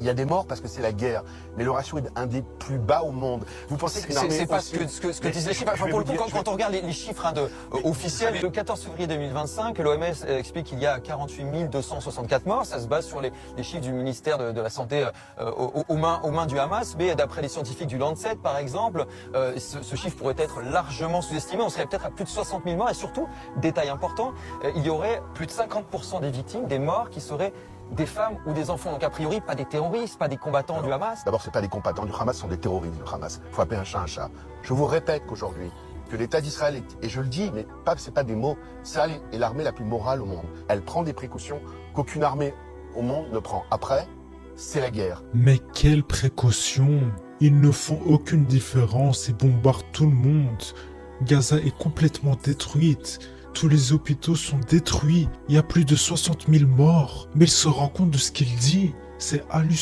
il y a des morts parce que c'est la guerre, mais le ratio est un des plus bas au monde. Vous pensez qu'une armée C'est pas aussi... ce que disent les chiffres. Enfin, pour le coup, quand on regarde les chiffres officiels, le 14 février 2025, l'OMS explique qu'il y a 48 264 morts. Ça se base sur les chiffres du ministère de la Santé aux mains du Hamas. Mais d'après les scientifiques du Lancet, par exemple, ce chiffre pourrait être largement sous-estimé. On serait peut-être à plus de 60 000 morts. Et surtout, détail important, il y aurait plus de 50% des victimes, des morts, qui seraient des femmes ou des enfants. Donc a priori, pas des terroristes, pas des combattants du Hamas. D'abord, c'est pas des combattants du Hamas, ce sont des terroristes du Hamas. Il faut appeler un chat un chat. Je vous répète qu'aujourd'hui, que l'État d'Israël est, et je le dis, mais c'est pas des mots, ça est l'armée la plus morale au monde. Elle prend des précautions qu'aucune armée au monde ne prend. Après, c'est la guerre. Mais quelles précautions! Ils ne font aucune différence et bombardent tout le monde. Gaza est complètement détruite. Tous les hôpitaux sont détruits. Il y a plus de 60 000 morts. Mais il se rend compte de ce qu'il dit. C'est hallucinant.